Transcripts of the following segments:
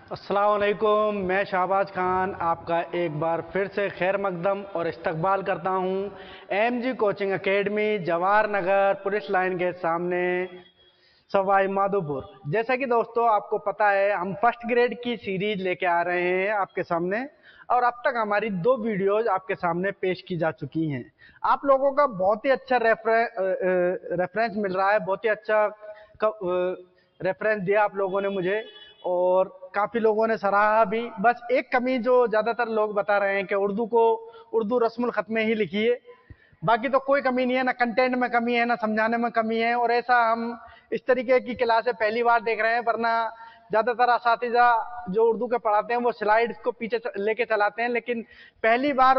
अस्सलाम वालेकुम। मैं शाहबाज खान आपका एक बार फिर से खैर मकदम और इस्तकबाल करता हूँ MG coaching academy, Jawahar Nagar, police line के सामने, सवाई माधोपुर। जैसा कि दोस्तों आपको पता है, हम फर्स्ट ग्रेड की सीरीज लेके आ रहे हैं आपके सामने, और अब तक हमारी 2 वीडियोज आपके सामने पेश की जा चुकी हैं। आप लोगों का बहुत ही अच्छा रेफरेंस मिल रहा है, बहुत ही अच्छा रेफरेंस दिया आप लोगों ने मुझे, और काफी लोगों ने सराहा भी। बस एक कमी जो ज्यादातर लोग बता रहे हैं कि उर्दू रस्मुल खत में ही लिखिए, बाकी तो कोई कमी नहीं है, ना कंटेंट में कमी है, ना समझाने में कमी है। और ऐसा हम इस तरीके की क्लासें पहली बार देख रहे हैं, वरना ज्यादातर असातिजा जो उर्दू के पढ़ाते हैं वो स्लाइड्स को पीछे लेके चलाते हैं, लेकिन पहली बार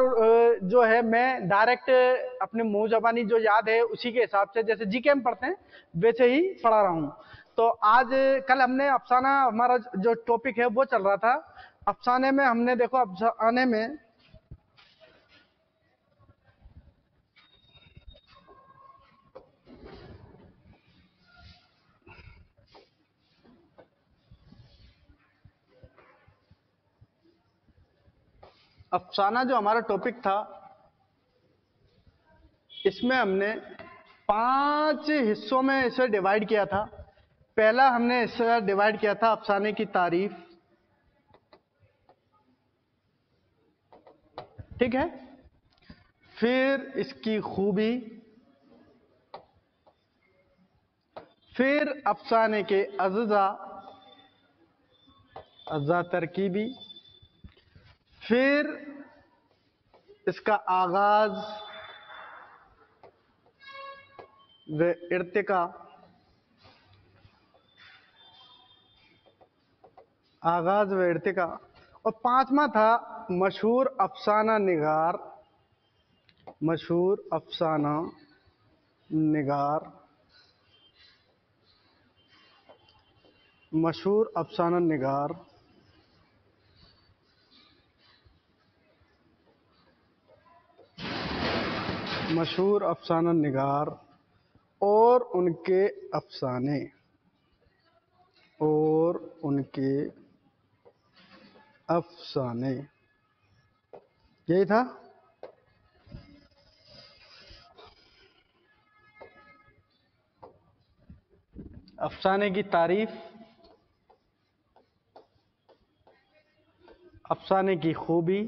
जो है मैं डायरेक्ट अपने मुंह जबानी जो याद है उसी के हिसाब से, जैसे जीके में पढ़ते हैं वैसे ही पढ़ा रहा हूँ। तो आज कल हमने अफसाना, हमारा जो टॉपिक है वो चल रहा था अफसाने में। हमने देखो अफसाने में अफसाना जो हमारा टॉपिक था, इसमें हमने 5 हिस्सों में इसे डिवाइड किया था। पहला हमने इसे डिवाइड किया था अफसाने की तारीफ, ठीक है। फिर इसकी खूबी, फिर अफसाने के अज्जा तरकीबी, फिर इसका आगाज व इर्तिका, आगाज व इर्तिका, और 5वां था मशहूर अफसाना निगार, मशहूर अफसाना निगार, मशहूर अफसाना निगार, मशहूर अफसाना निगार और उनके अफसाने, और उनके अफसाने, यही था। अफसाने की तारीफ, अफसाने की खूबी,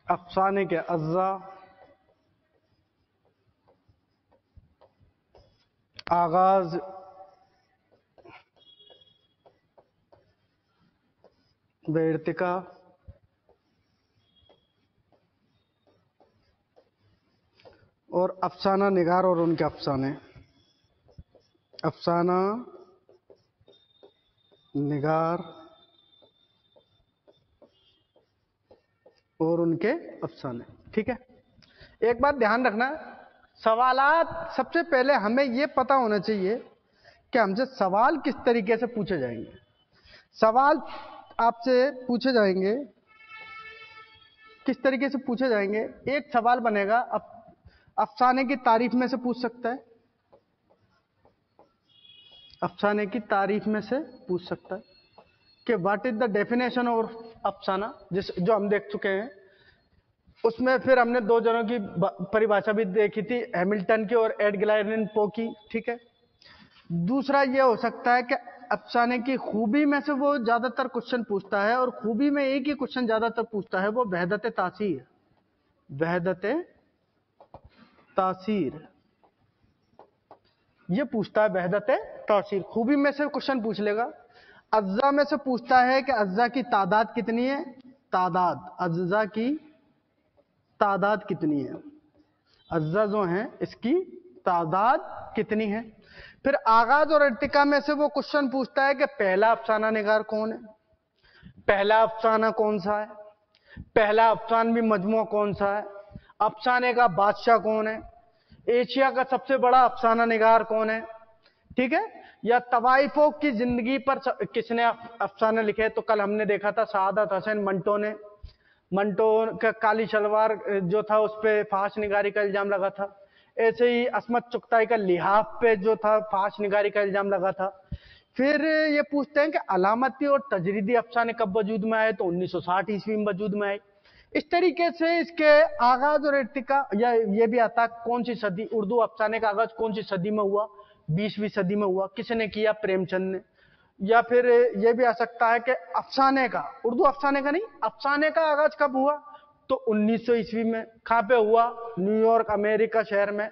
अफसाने के अज्जा, आगाज व इर्तिका, और अफसाना निगार और उनके अफसाने, अफसाना निगार और उनके अफसाने, ठीक है। एक बात ध्यान रखना, सवालात सबसे पहले हमें यह पता होना चाहिए कि हमसे सवाल किस तरीके से पूछे जाएंगे। सवाल आपसे पूछे जाएंगे किस तरीके से पूछे जाएंगे। एक सवाल बनेगा, अफसाने की तारीफ में से पूछ सकता है, अफसाने की तारीफ में से पूछ सकता है कि what is the definition of अफसाना, जो हम देख चुके हैं। उसमें फिर हमने 2 जनों की परिभाषा भी देखी थी, हैमिल्टन की और एडगर एलन पो की, ठीक है। दूसरा यह हो सकता है कि अफसाने की खूबी में से वो ज्यादातर क्वेश्चन पूछता है, और खूबी में एक ही क्वेश्चन ज्यादातर पूछता है, वो वहदत तासीर, वहदत तासीर, ये पूछता है वहदत तासीर। खूबी में से क्वेश्चन पूछ लेगा। अज्जा में से पूछता है कि अज्जा की तादाद कितनी है, तादाद, अज्जा की तादाद कितनी है, अज्जा जो हैं इसकी तादाद कितनी है। फिर आगाज और इर्तिका में से वो क्वेश्चन पूछता है कि पहला अफसाना निगार कौन है, पहला अफसाना कौन सा है, पहला अफसानवी मजमू कौन सा है, अफसाने का बादशाह कौन है, एशिया का सबसे बड़ा अफसाना निगार कौन है, ठीक है। या तवाइफों की जिंदगी पर किसने अफसाने लिखे। तो कल हमने देखा था सआदत हसन मंटो ने, मंटो का काली शलवार जो था उस पर फाश निगारी का इल्जाम लगा था। ऐसे ही असमत चुगताई का लिहाफ पे जो था फाश निगारी का इल्जाम लगा था। फिर ये पूछते हैं कि अलामती और तजरीदी अफसाने कब वजूद में आए, तो 1960 ईस्वी में वजूद में आए। इस तरीके से इसके आगाज और इर्तिका, या ये भी आता है कौन सी सदी, उर्दू अफसाने का आगाज कौन सी सदी में हुआ, 20वीं सदी में हुआ। किसने किया? प्रेमचंद ने। या फिर ये भी आ सकता है कि अफसाने का, उर्दू अफसाने का नहीं, अफसाने का आगाज कब हुआ, तो 1900 ईस्वी में। कहां पे हुआ? न्यूयॉर्क अमेरिका शहर में।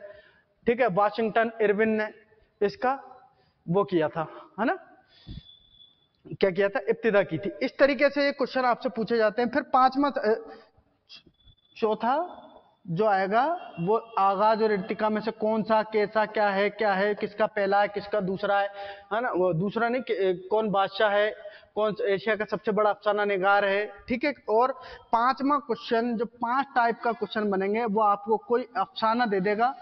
ठीक है, वाशिंगटन इरविन ने इसका वो किया था, है ना, क्या किया था, इब्तिदा की थी। इस तरीके से ये क्वेश्चन आपसे पूछे जाते हैं। फिर पांचवा, चौथा जो आएगा वो आगाज और इर्तिका में से कौन सा, कैसा, क्या है, किसका पहला है, किसका दूसरा है ना, वो दूसरा नहीं, कौन बादशाह है, कौन एशिया का सबसे बड़ा अफसाना निगार है। ठीक है। और पांचवा क्वेश्चन, जो 5 टाइप का क्वेश्चन बनेंगे, वो आपको कोई अफसाना दे देगा,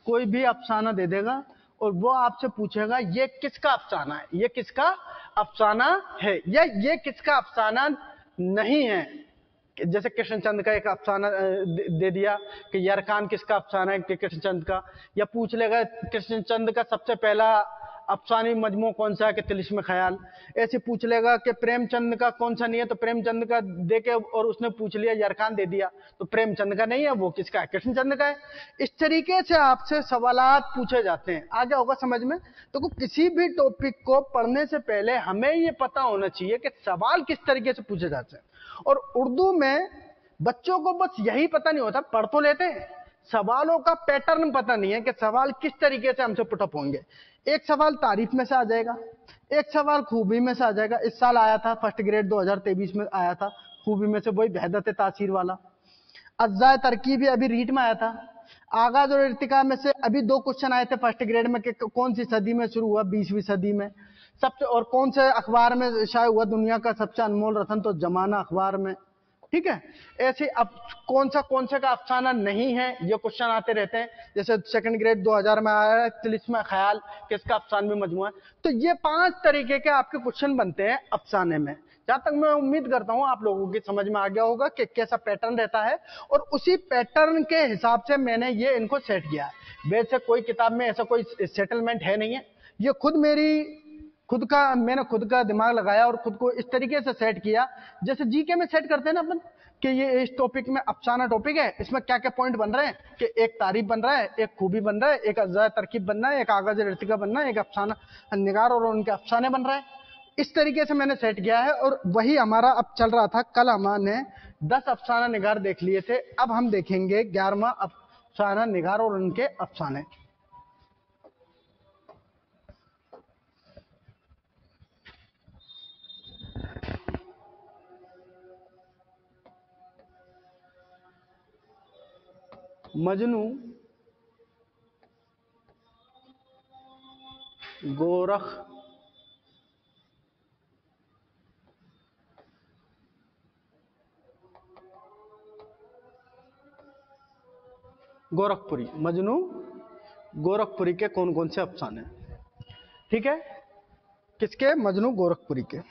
कोई भी अफसाना दे देगा, और वो आपसे पूछेगा ये किसका अफसाना है, ये किसका अफसाना है, या ये किसका अफसाना नहीं है। जैसे कृष्णचंद का एक अफसाना दे दिया कि यरकान किसका अफसाना है, कि कृष्णचंद का। या पूछ लेगा कृष्णचंद का सबसे पहला अफसानी मजमू कौन सा है, कि तिलिस्म ख्याल। ऐसे पूछ लेगा कि प्रेमचंद का कौन सा नहीं है, तो प्रेमचंद का देके और उसने पूछ लिया यरकान दे दिया, तो प्रेमचंद का नहीं है, वो किसका है, कृष्णचंद का है। इस तरीके से आपसे सवालात पूछे जाते हैं। आ गया होगा समझ में। तो किसी भी टॉपिक को पढ़ने से पहले हमें ये पता होना चाहिए कि सवाल किस तरीके से पूछे जाते हैं। और उर्दू में बच्चों को बस यही पता नहीं होता, पढ़ तो लेते हैं, सवालों का पैटर्न पता नहीं है कि सवाल किस तरीके से हमसे पुटअप होंगे। एक सवाल तारीफ में से आ जाएगा, एक सवाल खूबी में से आ जाएगा। इस साल आया था, फर्स्ट ग्रेड 2023 में आया था खूबी में से, वही वहदत तासीर वाला। अज्जाए तरकीब अभी रीट में आया था। आगाज और इर्तिका में से अभी 2 क्वेश्चन आए थे फर्स्ट ग्रेड में कि कौन सी सदी में शुरू हुआ, 20वीं सदी में। सबसे, और कौन से अखबार में शायद हुआ दुनिया का सबसे अनमोल रतन, तो जमाना अखबार में। ठीक है। ऐसे अब कौन सा का अफसाना नहीं है, ये क्वेश्चन आते रहते हैं। जैसे सेकंड ग्रेड 2000 में आया है तिलिस्म ख्याल, किसका अफसानवी मजमुआ है। तो ये 5 तरीके के आपके क्वेश्चन बनते हैं अफसाने में। जहां तक मैं उम्मीद करता हूं आप लोगों की समझ में आ गया होगा कि कैसा पैटर्न रहता है, और उसी पैटर्न के हिसाब से मैंने ये इनको सेट किया है। वैसे कोई किताब में ऐसा कोई सेटलमेंट है नहीं है, ये मैंने खुद का दिमाग लगाया और खुद को इस तरीके से सेट किया, जैसे जीके में सेट करते हैं ना अपन, कि ये इस टॉपिक में अफसाना टॉपिक है, इसमें क्या क्या पॉइंट बन रहे हैं, कि एक तारीफ बन रहा है, एक खूबी बन रहा है, एक अज़्ज़ाए तरकीब बन रहा है, एक आगाज़ इर्तिका बन रहा है, एक अफसाना निगार और उनके अफसाने बन रहा है। इस तरीके से मैंने सेट किया है, और वही हमारा अब चल रहा था। कल हमने 10 अफसाना निगार देख लिए थे, अब हम देखेंगे 11वां अफसाना निगार और उनके अफसाने। मजनू गोरखपुरी, मजनू गोरखपुरी के कौन कौन से अफसाने? ठीक है, किसके? मजनू गोरखपुरी के।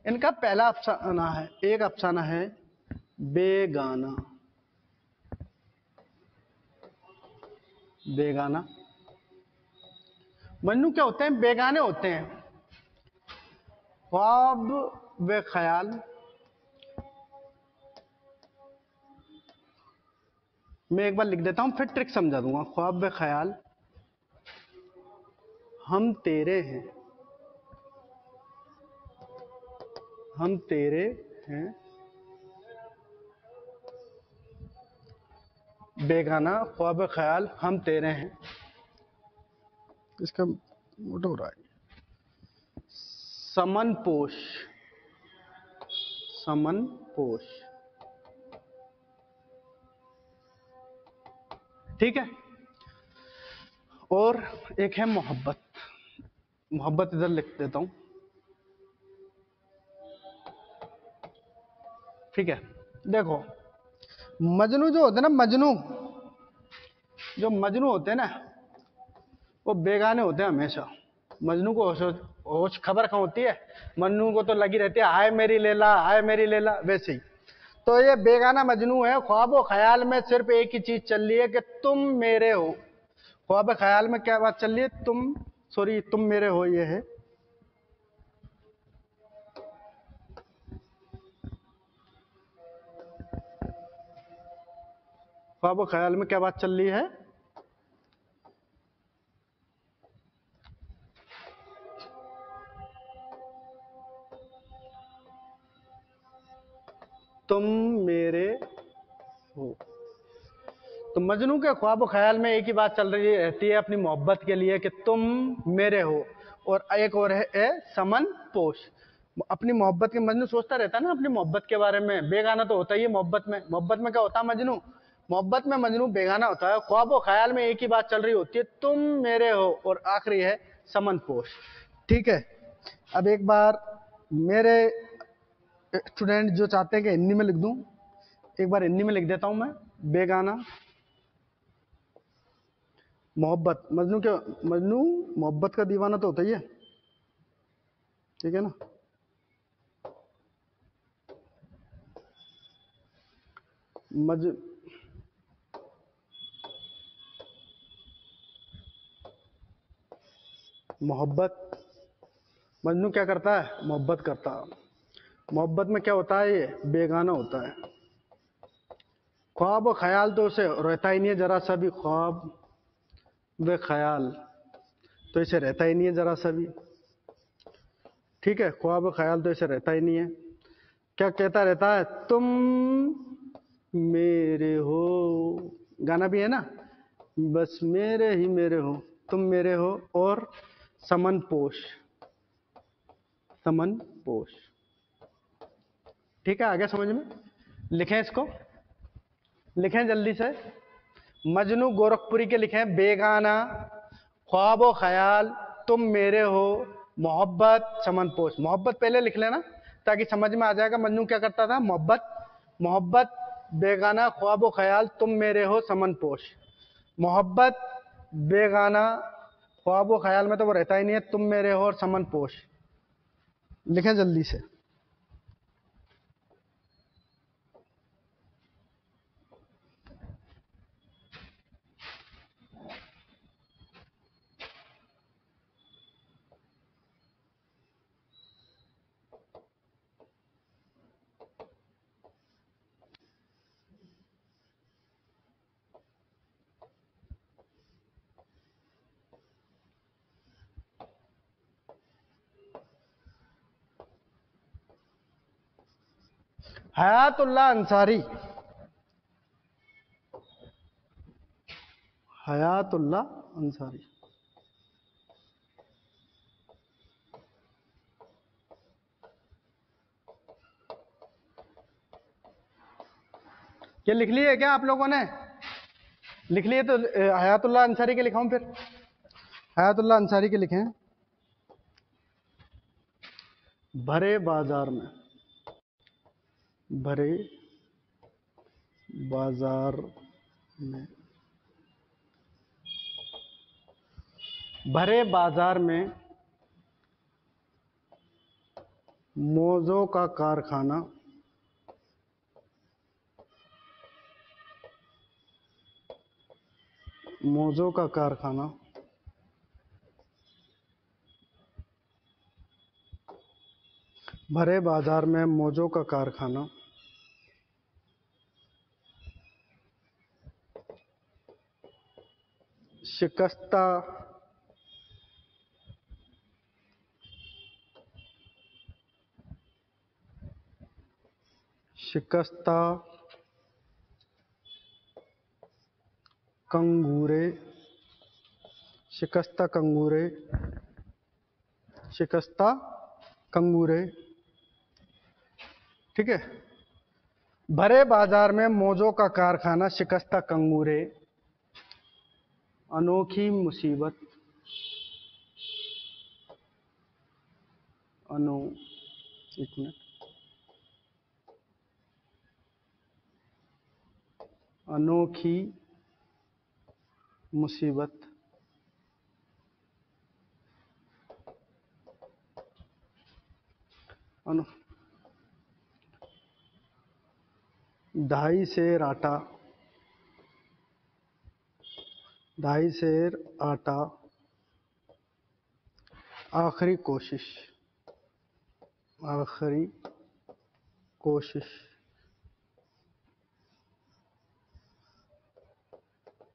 इनका पहला अफसाना है, एक अफसाना है बेगाना। बेगाना, मजनू क्या होते हैं? बेगाने होते हैं। ख्वाब व ख्याल, मैं एक बार लिख देता हूं, फिर ट्रिक समझा दूंगा। ख्वाब व ख्याल हम तेरे हैं, हम तेरे हैं। बेगाना, ख्वाब ख्याल हम तेरे हैं। इसका मोटा हो रहा है समनपोश, समनपोश। ठीक है। और एक है मोहब्बत, मोहब्बत इधर लिख देता हूं। ठीक है, देखो मजनू जो होते हैं ना, मजनू होते हैं ना, वो बेगाने होते हैं हमेशा। मजनू को होश खबर कहाँ होती है? मजनू को तो लगी रहती है हाय मेरी लैला, हाय मेरी लैला, वैसे ही। तो ये बेगाना मजनू है। ख्वाब और ख्याल में सिर्फ एक ही चीज चल रही है कि तुम मेरे हो। ख्वाब ख्याल में क्या बात चल रही है? तुम सॉरी, तुम मेरे हो ये है। ख्वाब ख्याल में क्या बात चल रही है? तुम मेरे हो। तो मजनू के ख्वाब ख्याल में एक ही बात चल रही रहती है अपनी मोहब्बत के लिए कि तुम मेरे हो, और एक और है समन पोष। अपनी मोहब्बत के मजनू सोचता रहता है ना अपनी मोहब्बत के बारे में, बेगाना तो होता ही है मोहब्बत में। मोहब्बत में क्या होता है मजनू? मोहब्बत में मजनू बेगाना होता है। ख्वाब ख्याल में एक ही बात चल रही होती है, तुम मेरे हो, और आखिरी है समन पोष। ठीक है, अब एक बार मेरे स्टूडेंट जो चाहते हैं कि हिंदी में लिख दूं, एक बार हिंदी में लिख देता हूं मैं। बेगाना मोहब्बत, मजनू क्या, मजनू मोहब्बत का दीवाना तो होता ही है, ठीक है ना। मज मोहब्बत, मजनू क्या करता है? मोहब्बत करता है। मोहब्बत में क्या होता है? ये बेगाना होता है। ख्वाब और ख्याल तो उसे रहता ही नहीं है जरा सा भी। ख्वाब व ख्याल तो इसे रहता ही नहीं है जरा सा भी। ठीक है, ख्वाब और ख्याल तो इसे रहता ही नहीं है। क्या कहता रहता है? तुम मेरे हो। गाना भी है ना, बस मेरे ही मेरे हो, तुम मेरे हो, और समन पोष, समन पोष। ठीक है, आ गया समझ में? लिखें इसको, लिखें जल्दी से। मजनू गोरखपुरी के लिखें। बेगाना, ख्वाब व ख्याल, तुम मेरे हो, मोहब्बत, समनपोश। मोहब्बत पहले लिख लेना ताकि समझ में आ जाएगा मजनू क्या करता था। मोहब्बत, मोहब्बत, बेगाना, ख्वाब व ख्याल, तुम मेरे हो, समनपोश। मोहब्बत, बेगाना, ख्वाब व ख्याल में तो वो रहता ही नहीं है, तुम मेरे हो और समनपोश। लिखें जल्दी से। हयातुल्लाह अंसारी, हयातुल्लाह अंसारी। ये लिख लिए क्या आप लोगों ने? लिख लिए तो हयातुल्लाह अंसारी के लिखाऊं फिर? हयातुल्लाह अंसारी के लिखें। भरे बाजार में, भरे बाजार में, भरे बाजार में मौजों का कारखाना, मौजों का कारखाना, भरे बाजार में मौजों का कारखाना, शिकस्ता, शिकस्ता कंगूरे, शिकस्ता कंगूरे, शिकस्ता कंगूरे। ठीक है, भरे बाजार में मौजों का कारखाना, शिकस्ता कंगूरे, अनोखी मुसीबत, एक मिनट, अनोखी मुसीबत, ढाई सेर आटा, ढाई सेर आटा, आखिरी कोशिश, आखिरी कोशिश।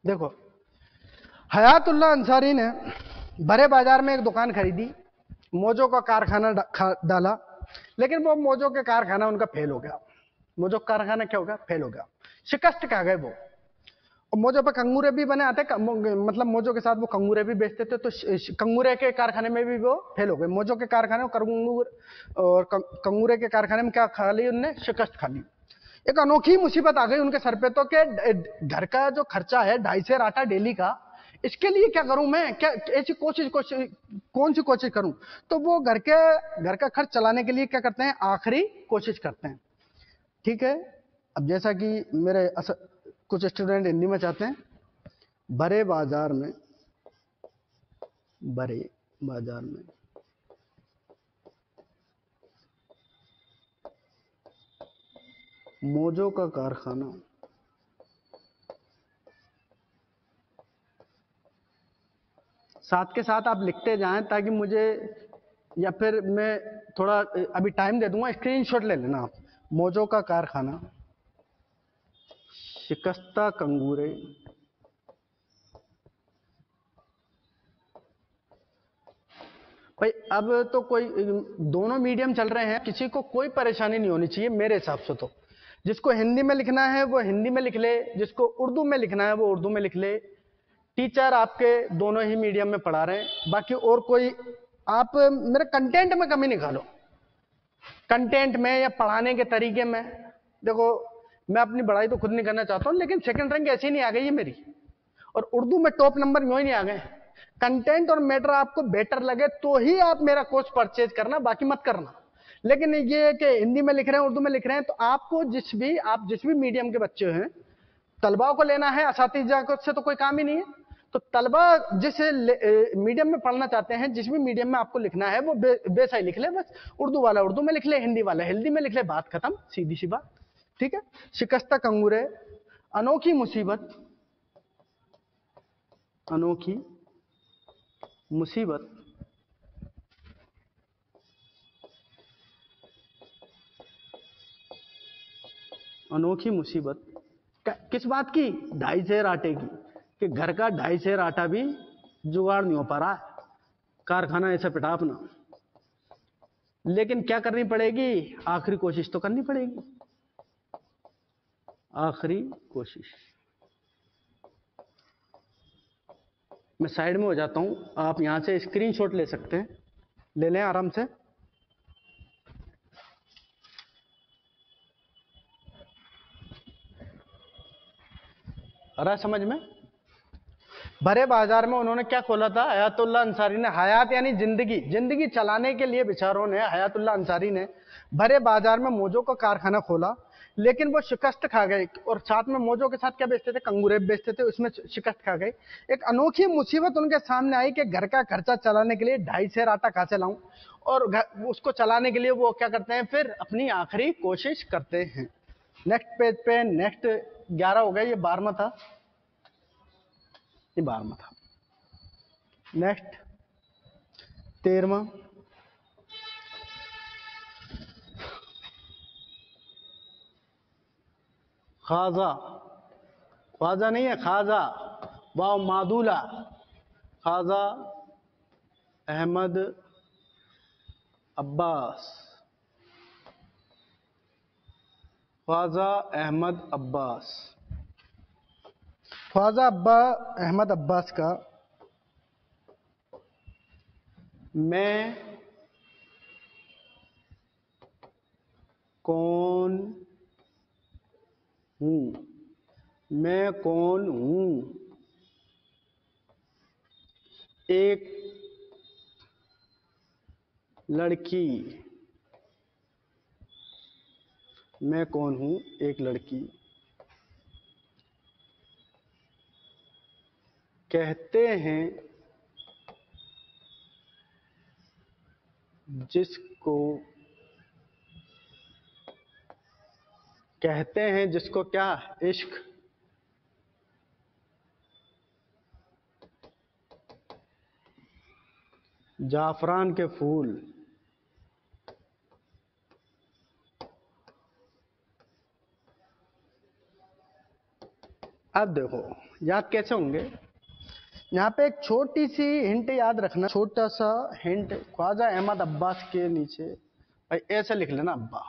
देखो, हयातुल्लाह अंसारी ने बड़े बाजार में एक दुकान खरीदी, मोजों का कारखाना डाला, लेकिन वो मोजों के कारखाना उनका फेल हो गया। मोजों का कारखाना क्या हो गया? फेल हो गया, शिकस्त खा गए वो। और मोजों पे कंगूरे भी बने आते, मतलब मोजों के साथ वो कंगूरे भी बेचते थे, तो कंगूरे के कारखाने में भी वो फेल हो गए। मोजों के कारखाने और कंगूरे के कारखाने में क्या खा ली उनने? शिकस्त खा ली। एक अनोखी मुसीबत आ गई उनके सर पे, तो क्या घर का जो खर्चा है 2.5 सेर आटा डेली का, इसके लिए क्या करूं मैं? क्या ऐसी कौन सी कोशिश करूं? तो वो घर का खर्च चलाने के लिए क्या करते हैं? आखिरी कोशिश करते हैं। ठीक है, अब जैसा कि मेरे कुछ स्टूडेंट हिंदी में चाहते हैं, बड़े बाजार में मोजों का कारखाना साथ के साथ आप लिखते जाएं, ताकि मुझे, या फिर मैं थोड़ा अभी टाइम दे दूंगा, स्क्रीनशॉट ले लेना आप। मोजों का कारखाना, शिकस्ता कंगूरे, भाई अब तो कोई दोनों मीडियम चल रहे हैं, किसी को कोई परेशानी नहीं होनी चाहिए मेरे हिसाब से। तो जिसको हिंदी में लिखना है वो हिंदी में लिख ले, जिसको उर्दू में लिखना है वो उर्दू में लिख ले। टीचर आपके दोनों ही मीडियम में पढ़ा रहे हैं, बाकी और कोई आप मेरे कंटेंट में कमी निकालो, कंटेंट में या पढ़ाने के तरीके में। देखो, मैं अपनी पढ़ाई तो खुद नहीं करना चाहता हूं, लेकिन सेकंड रैंक ऐसी नहीं आ गई है मेरी, और उर्दू में टॉप नंबर यूं ही नहीं आ गए। कंटेंट और मैटर आपको बेटर लगे तो ही आप मेरा कोर्स परचेज करना, बाकी मत करना। लेकिन ये कि हिंदी में लिख रहे हैं, उर्दू में लिख रहे हैं, तो आपको आप जिस भी मीडियम के बच्चे हैं, तलबा को लेना है, असातिज़ा से तो कोई काम ही नहीं है। तो तलबा जिस मीडियम में पढ़ना चाहते हैं, जिस भी मीडियम में आपको लिखना है, वो बेसाई लिख ले बस। उर्दू वाला उर्दू में लिख ले, हिंदी वाला हिंदी में लिख ले, बात खत्म, सीधी सी बात। ठीक है, शिकस्ता कंगूरे, अनोखी मुसीबत, अनोखी मुसीबत, अनोखी मुसीबत किस बात की? 2.5 सेर आटे की, कि घर का 2.5 सेर आटा भी जुगाड़ नहीं हो पा रहा है, कारखाना ऐसा पिटा अपना। लेकिन क्या करनी पड़ेगी? आखिरी कोशिश तो करनी पड़ेगी, आखिरी कोशिश। मैं साइड में हो जाता हूं, आप यहां से स्क्रीनशॉट ले सकते हैं, ले लें आराम से। आ रहा समझ में? बड़े बाजार में उन्होंने क्या खोला था? हयातुल्लाह अंसारी ने, हयात यानी जिंदगी, जिंदगी चलाने के लिए बेचारों ने, हयातुल्लाह अंसारी ने बड़े बाजार में मोजों का कारखाना खोला, लेकिन वो शिकस्त खा गए। और साथ में मोजों के साथ क्या बेचते थे? कंगूरे बेचते थे, उसमें शिकस्त खा गए। एक अनोखी मुसीबत उनके सामने आई कि घर का खर्चा चलाने के लिए 2.5 सेर आटा कहां से लाऊं, और उसको चलाने के लिए वो क्या करते हैं? फिर अपनी आखिरी कोशिश करते हैं। नेक्स्ट पेज पे, नेक्स्ट 11 हो गया, ये 12वां था, ये 12वां था। नेक्स्ट 13वां, खाजा, ख्वाजा नहीं है, खाजा, वाव मादूला, खाजा अहमद अब्बास, ख्वाजा अहमद अब्बास। ख्वाजा अहमद अब्बास का मैं कौन हूं, मैं कौन हूं, एक लड़की, मैं कौन हूं, एक लड़की, कहते हैं जिसको, कहते हैं जिसको क्या? इश्क। जाफरान के फूल। अब देखो याद कैसे होंगे, यहाँ पे एक छोटी सी हिंट याद रखना, छोटा सा हिंट, ख्वाजा अहमद अब्बास के नीचे भाई ऐसे लिख लेना अब्बा।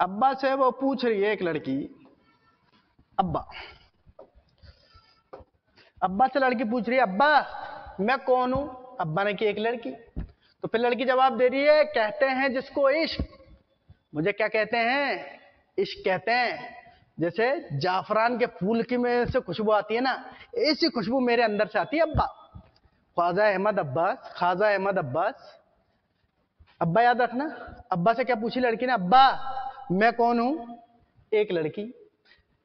अब्बा से वो पूछ रही है एक लड़की, अब्बा, अब्बा से लड़की पूछ रही है अब्बा मैं कौन हूं। अब्बा ने की एक लड़की। तो फिर लड़की जवाब दे रही है कहते हैं जिसको इश्क, मुझे क्या कहते हैं, इश्क कहते हैं। जैसे जाफरान के फूल की में से खुशबू आती है ना, ऐसी खुशबू मेरे अंदर से आती है अब्बा। ख्वाजा अहमद अब्बास, ख्वाजा अहमद अब्बास। अब्बा याद रखना। अब्बा से क्या पूछी लड़की ने, अब्बा मैं कौन हूं, एक लड़की।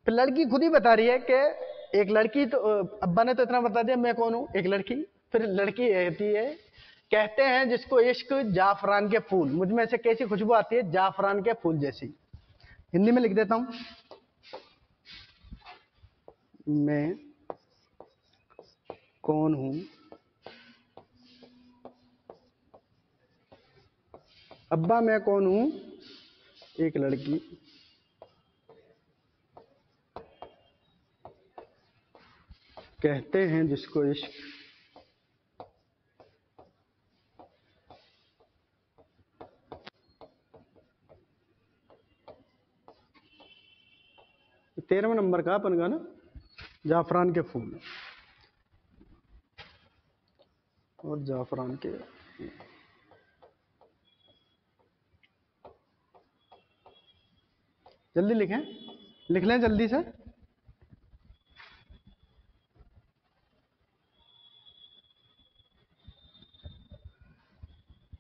फिर लड़की खुद ही बता रही है कि एक लड़की, तो अब्बा ने तो इतना बता दिया मैं कौन हूं, एक लड़की। फिर लड़की कहती है कहते हैं जिसको इश्क जाफरान के फूल, मुझ में से कैसी खुशबू आती है, जाफरान के फूल जैसी। हिंदी में लिख देता हूं, मैं कौन हूं, अब्बा मैं कौन हूं, एक लड़की, कहते हैं जिसको इश्क, तेरहवें नंबर का अपन का ना, जाफरान के फूल और जाफरान के, जल्दी लिखें, लिख लें जल्दी से।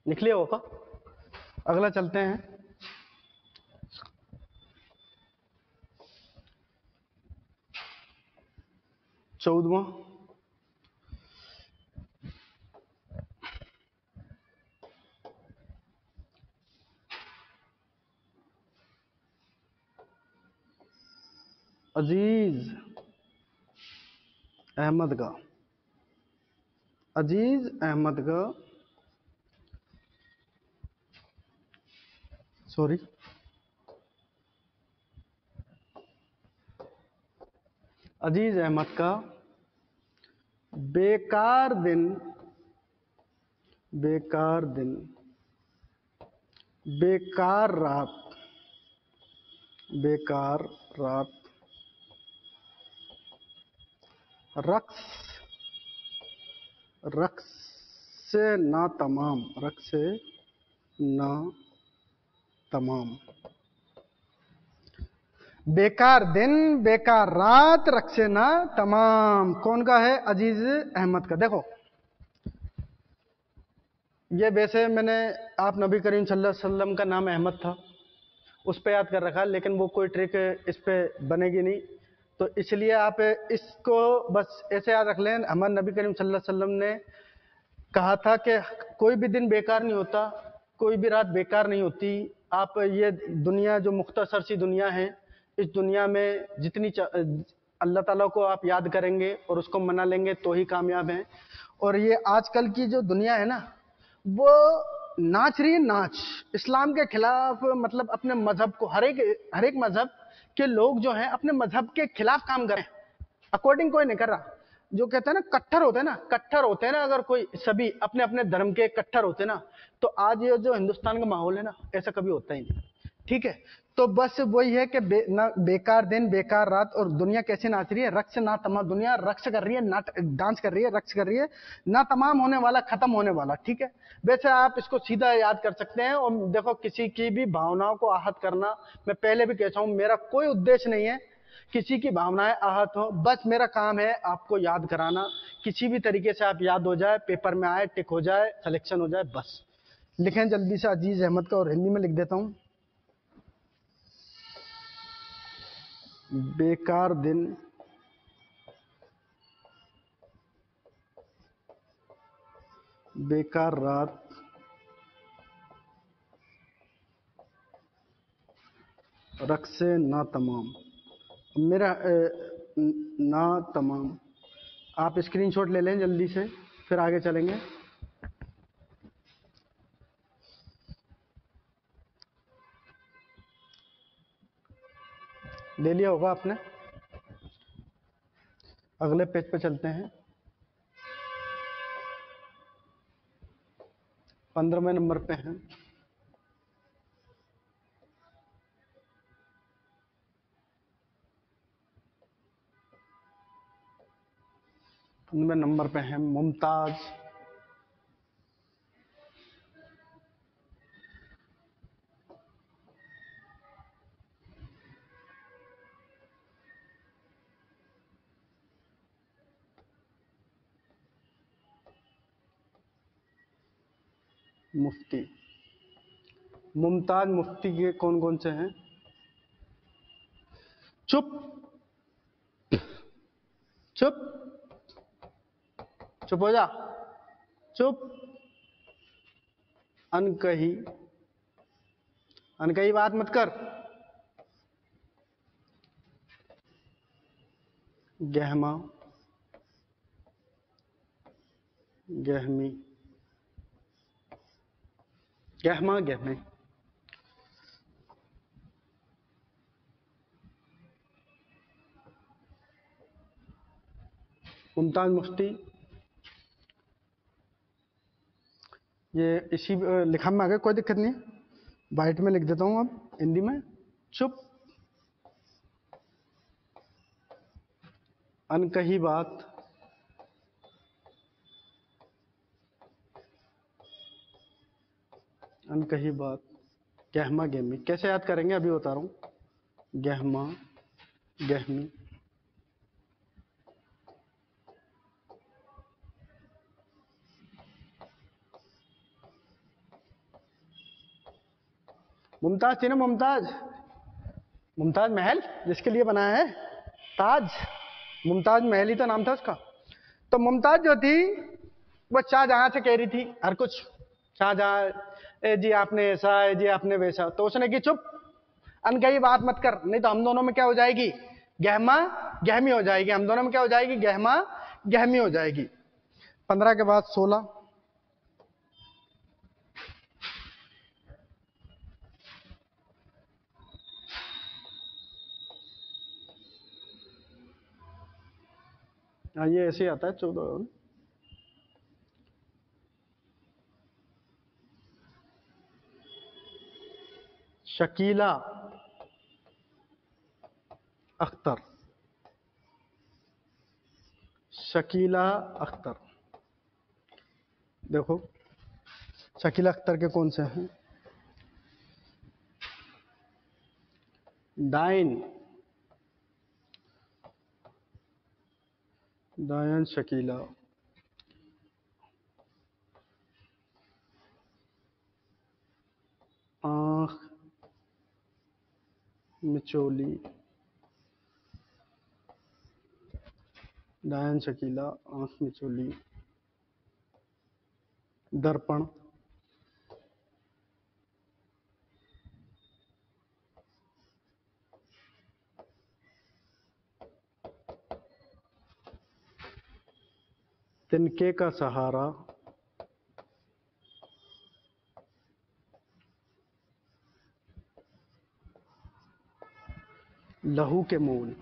लिख लिया होगा। अगला चलते हैं, चौदवा, अजीज अहमद का, अजीज अहमद का, सॉरी, अजीज अहमद का बेकार दिन, बेकार दिन, बेकार रात, बेकार रात, रक्स, रक्स से ना तमाम, रक्स से ना तमाम, बेकार दिन, बेकार रात, रक्स से ना तमाम। कौन का है, अजीज अहमद का। देखो ये वैसे मैंने, आप नबी करीम सल्लल्लाहु अलैहि वसल्लम का नाम अहमद था उस पे याद कर रखा, लेकिन वो कोई ट्रिक इस पे बनेगी नहीं, तो इसलिए आप इसको बस ऐसे याद रख लें। हमारे नबी करीम सल्लल्लाहु अलैहि वसल्लम ने कहा था कि कोई भी दिन बेकार नहीं होता, कोई भी रात बेकार नहीं होती। आप ये दुनिया जो मुख्तसर सी दुनिया है, इस दुनिया में जितनी अल्लाह ताला को आप याद करेंगे और उसको मना लेंगे तो ही कामयाब हैं। और ये आजकल की जो दुनिया है ना, वो नाच रही है नाच, इस्लाम के खिलाफ, मतलब अपने मजहब को, हर एक मजहब के लोग जो हैं अपने मजहब के खिलाफ काम करें, अकॉर्डिंग कोई नहीं कर रहा। जो कहते हैं ना कट्टर होते हैं ना, कट्टर होते हैं ना, अगर कोई सभी अपने अपने धर्म के कट्टर होते ना, तो आज ये जो हिंदुस्तान का माहौल है ना, ऐसा कभी होता ही नहीं। ठीक है, तो बस वही है कि बेकार दिन, बेकार रात, और दुनिया कैसे नाच रही है, रक्स ना तमाम, दुनिया रक्स कर रही है, डांस कर रही है, रक्स कर रही है, ना तमाम होने वाला, खत्म होने वाला। ठीक है, वैसे आप इसको सीधा याद कर सकते हैं। और देखो किसी की भी भावनाओं को आहत करना, मैं पहले भी कहता हूं, मेरा कोई उद्देश्य नहीं है किसी की भावनाएं आहत हो, बस मेरा काम है आपको याद कराना, किसी भी तरीके से आप याद हो जाए, पेपर में आए, टिक हो जाए, सिलेक्शन हो जाए, बस। लिखें जल्दी से अजीज अहमद का, और हिंदी में लिख देता हूं, बेकार दिन, बेकार रात, रक्से ना तमाम। मेरा ना तमाम, आप स्क्रीनशॉट ले लें जल्दी से, फिर आगे चलेंगे। ले लिया होगा आपने। अगले पेज पे चलते हैं। 15वें नंबर पे हैं। नंबर पे है मुमताज। मुफ्ती। मुमताज मुफ्ती के कौन कौन से हैं? चुप चुप चुप हो जा, चुप। अनकही, अनकही बात मत कर। गहमा, गहमी, गहमा गहमे। मुमताज मुफ्ती, ये इसी लिखा में आ गया, कोई दिक्कत नहीं, वाइट में लिख देता हूं अब हिंदी में। चुप, अनकही बात, अनकही बात। गहमा गहमी कैसे याद करेंगे अभी बता रहा हूं। गहमा गहमी, मुमताज थी ना, मुमताज, मुमताज महल जिसके लिए बनाया है ताज, मुमताज महल ही तो नाम था उसका। तो मुमताज जो थी वो शाहजहां से कह रही थी हर कुछ। शाहजहां, ए जी आपने ऐसा, ए जी आपने वैसा। तो उसने की चुप, अनकही बात मत कर, नहीं तो हम दोनों में क्या हो जाएगी, गहमा गहमी हो जाएगी। हम दोनों में क्या हो जाएगी, गहमा गहमी हो जाएगी। 15 के बाद 16। हाँ ये ऐसे ही आता है 14। शकीला अख्तर, शकीला अख्तर। देखो शकीला अख्तर के कौन से हैं? डाइन, डायन शकीला, आंख मिचोली, डायन शकीला आंख मिचोली। दर्पण, तिनके का सहारा, लहू के मूल।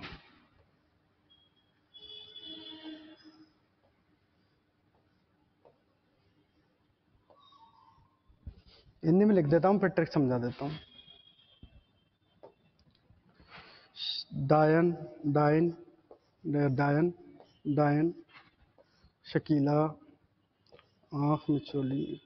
हिंदी में लिख देता हूं फिर ट्रिक समझा देता हूं। डायन, डायन, डायन, डायन शकीला आंख मिचोली,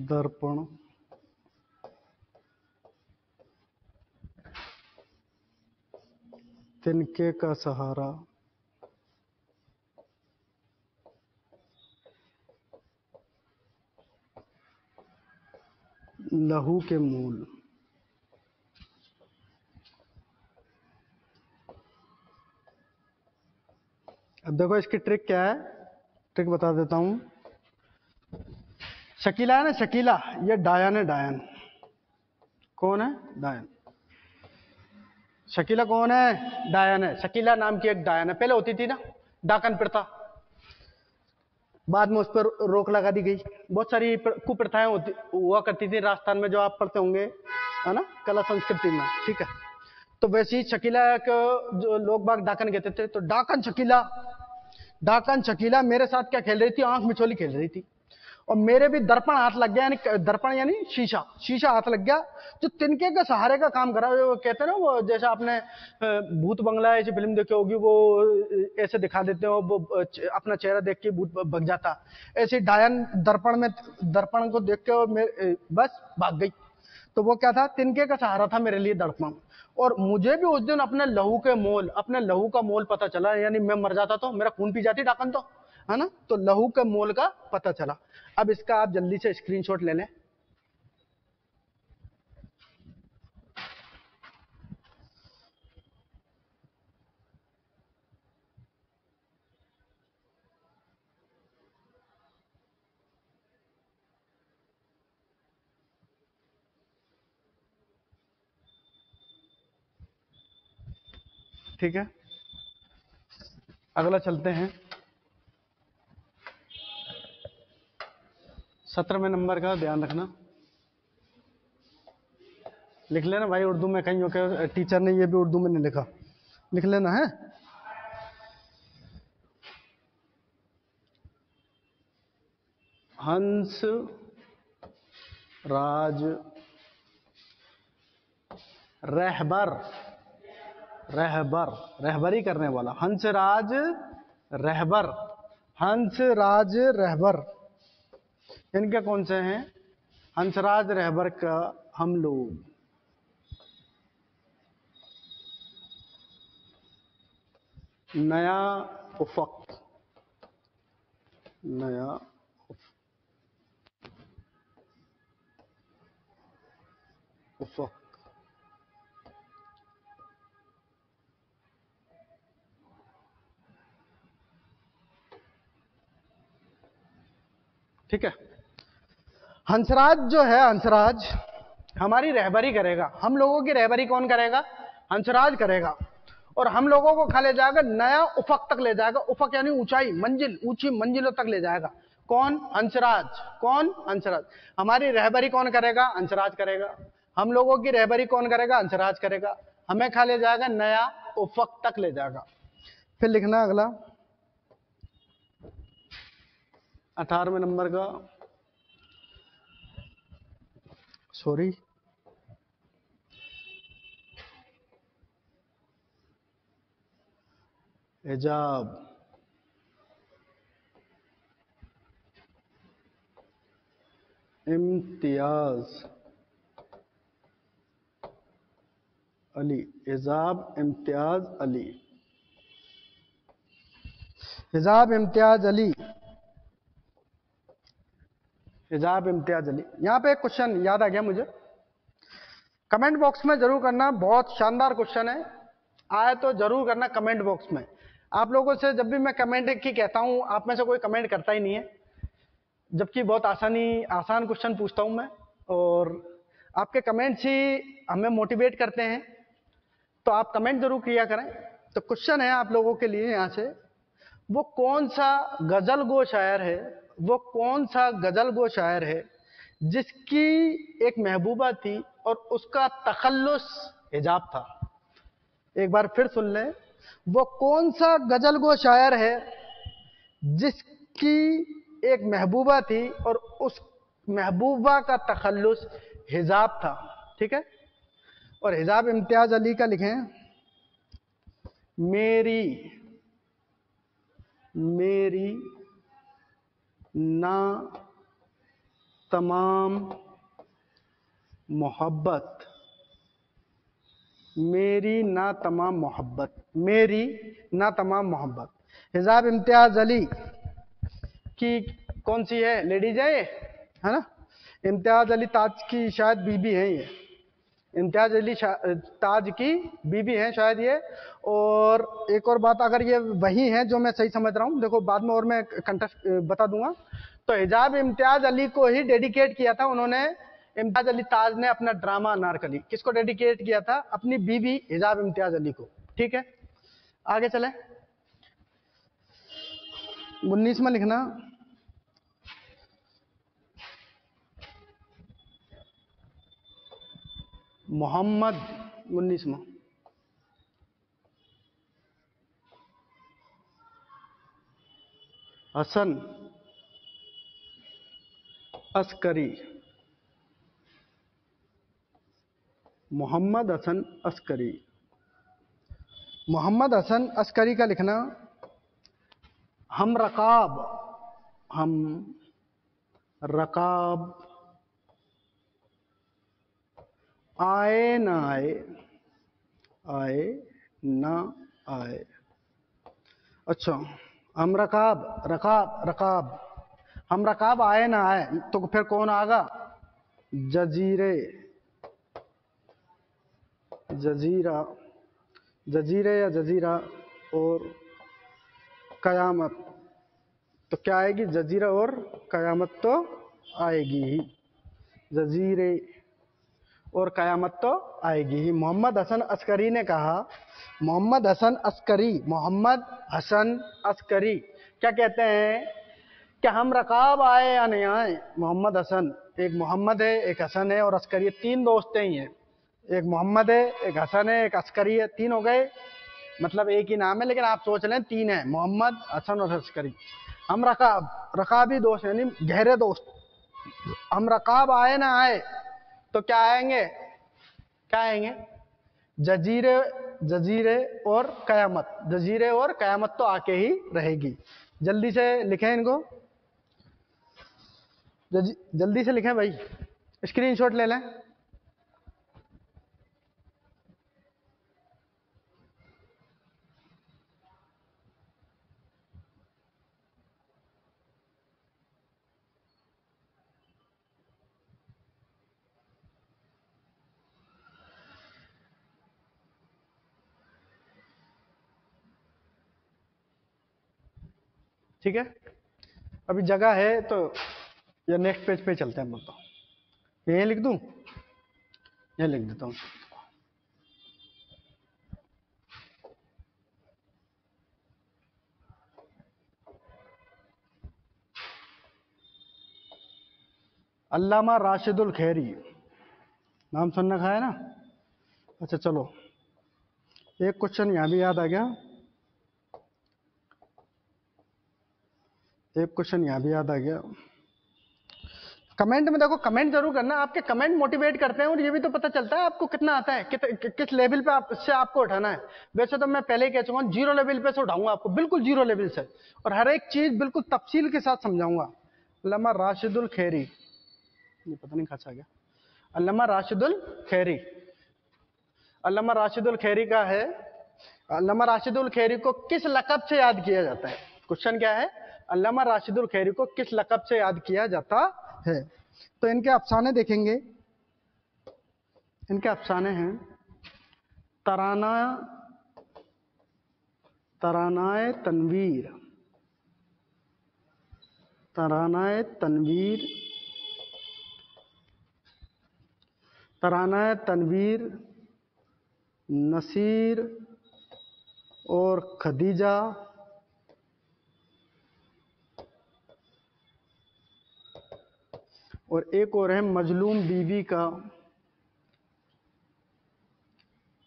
दर्पण, तिनके का सहारा, लहू के मूल। अब देखो इसकी ट्रिक क्या है, ट्रिक बता देता हूं। शकीला है ना, शकीला, ये डायन है, डायन। कौन है, डायन। शकीला कौन है, डायन है। शकीला नाम की एक डायन है, पहले होती थी ना डाकन प्रथा। बाद में उस पर रोक लगा दी गई। बहुत सारी कुप्रथाएं होती हुआ करती थी राजस्थान में, जो आप पढ़ते होंगे, है ना, कला संस्कृति में, ठीक है। तो वैसे ही शकीला को जो लोग बाग डाकन कहते थे, तो डाकन शकीला मेरे साथ क्या खेल रही थी, आंख मिचोली खेल रही थी, और मेरे भी दर्पण हाथ लग गया, यानी दर्पण यानी शीशा हाथ लग गया, जो तिनके के सहारे का काम करा। वो कहते हैं ना, वो जैसे आपने भूत बंगला ऐसी फिल्म देखी होगी, वो ऐसे दिखा देते हो, वो अपना चेहरा देख के भूत भग जाता, ऐसे डायन दर्पण को देख के बस भाग गई। तो वो क्या था, तिनके का सहारा था मेरे लिए दर्पण। और मुझे भी उस दिन अपने लहू का मोल पता चला, यानी मैं मर जाता तो मेरा खून पी जाती डाकन, तो है ना, तो लहू के मोल का पता चला। अब इसका आप जल्दी से स्क्रीनशॉट ले लें। ठीक है, अगला चलते हैं। 17वें नंबर का ध्यान रखना, लिख लेना भाई उर्दू में, कहीं होकर टीचर ने ये भी उर्दू में नहीं लिखा, लिख लेना है। हंस राज रहबरी करने वाला, हंसराज रहबर, इनके कौन से हैं, हंसराज रहबर का हम लोग नया उफक ठीक है। हंसराज जो है, हंसराज हमारी रहबरी करेगा, हम लोगों की रहबरी कौन करेगा, हंसराज करेगा, और हम लोगों को खा ले जाएगा, नया उफक तक ले जाएगा। उफक यानी ऊंचाई, मंजिल, ऊंची मंजिलों तक ले जाएगा। कौन, हंसराज। हमारी रहबरी कौन करेगा, हंसराज करेगा। हम लोगों की रहबरी कौन करेगा, हंसराज करेगा। हमें खा ले जाएगा, नया उफक तक ले जाएगा। फिर लिखना अगला 18वें नंबर का, सॉरी, हिजाब, इम्तियाज अली, हिजाब इम्तियाज अली, हिजाब इम्तियाज अली। यहां पे एक क्वेश्चन याद आ गया मुझे, कमेंट बॉक्स में जरूर करना, बहुत शानदार क्वेश्चन है, आए तो जरूर करना कमेंट बॉक्स में। आप लोगों से जब भी मैं कमेंट की कहता हूं, आप में से कोई कमेंट करता ही नहीं है, जबकि बहुत आसान क्वेश्चन पूछता हूं मैं, और आपके कमेंट्स ही हमें मोटिवेट करते हैं, तो आप कमेंट जरूर किया करें। तो क्वेश्चन है आप लोगों के लिए यहां से, वो कौन सा गजल गो शायर है जिसकी एक महबूबा थी और उसका तखल्लुस हिजाब था। एक बार फिर सुन लें, वो कौन सा गजल गो शायर है जिसकी एक महबूबा थी और उस महबूबा का तखल्लुस हिजाब था, ठीक है। और हिजाब इम्तियाज अली का लिखें, मेरी ना तमाम मोहब्बत, हिजाब इम्तियाज अली की कौन सी है, लेडीज है ये, है ना। इम्तियाज अली ताज की शायद बीबी है ये, इम्तियाज अली ताज की बीबी है शायद ये। और एक और बात, अगर ये वही है जो मैं सही समझ रहा हूं, देखो बाद में और मैं कंटेक्स्ट बता दूंगा, तो हिजाब इम्तियाज अली को ही डेडिकेट किया था उन्होंने, इम्तियाज अली ताज ने अपना ड्रामा अनारकली किसको डेडिकेट किया था, अपनी बीबी हिजाब इम्तियाज अली को, ठीक है। आगे चले, 19 में लिखना, मोहम्मद 19वां, हसन अस्करी, मोहम्मद हसन अस्करी। मोहम्मद हसन अस्करी का लिखना हम रकाब, हम रकाब, आए ना आए, आए ना आए। अच्छा, हम रकाब, रकाब, रकाब, हम रकाब आए ना आए, तो फिर कौन आगा? जजीरे, जजीरा, जजीरे या जजीरा और कयामत, तो क्या आएगी? जजीरा और कयामत तो आएगी ही, जजीरे और कयामत तो आएगी ही। मोहम्मद हसन अस्करी ने कहा, मोहम्मद हसन अस्करी, मोहम्मद हसन अस्करी क्या कहते हैं कि हम रकाब आए या नहीं आए। मोहम्मद हसन, एक मोहम्मद है, एक हसन है और अस्करी है, तीन दोस्त ही हैं। एक मोहम्मद है, एक हसन है, एक अस्करी है, तीन हो गए, मतलब एक ही नाम है लेकिन आप सोच लें तीन है, मोहम्मद हसन और अस्करी। हम रकाब, रकाबी दोस्त यानी गहरे दोस्त। हम रकाब आए ना आए तो क्या आएंगे? क्या आएंगे? जजीरे, जजीरे और कयामत, जजीरे और कयामत तो आके ही रहेगी। जल्दी से लिखें इनको, जल्दी से लिखें भाई, स्क्रीनशॉट ले लें। ठीक है, अभी जगह है तो या नेक्स्ट पेज पे चलते हैं। बताओ यही लिख दूं, यही लिख देता हूँ। अल्लामा राशिदुल खैरी, नाम सुनना खाया ना? अच्छा चलो, एक क्वेश्चन यहाँ भी याद आ गया, एक क्वेश्चन यहाँ भी याद आ गया। कमेंट में देखो, कमेंट जरूर करना, आपके कमेंट मोटिवेट करते हैं और ये भी तो पता चलता है आपको कितना आता है, किस लेवल पे से आपको उठाना है। वैसे तो मैं पहले ही कह चुका हूँ, जीरो लेवल पे से उठाऊंगा आपको, बिल्कुल जीरो लेवल से, और हर एक चीज बिल्कुल तफसील के साथ समझाऊंगा। अल्लामा राशिदुल खैरी, ये पता नहीं खासा गया, अल्लामा राशिदुल खैरी, अल्लामा राशिदुल खैरी का है, अल्लामा राशिदुल खैरी को किस लक़ब से याद किया जाता है? क्वेश्चन क्या है? अल्लामा राशिदुल खैरी को किस लक़ब से याद किया जाता है? तो इनके अफसाने देखेंगे, इनके अफसाने हैं तराना, तरानाए तनवीर, तरानाए तनवीर, तरानाए तनवीर, नसीर और खदीजा, और एक और है मजलूम बीवी का,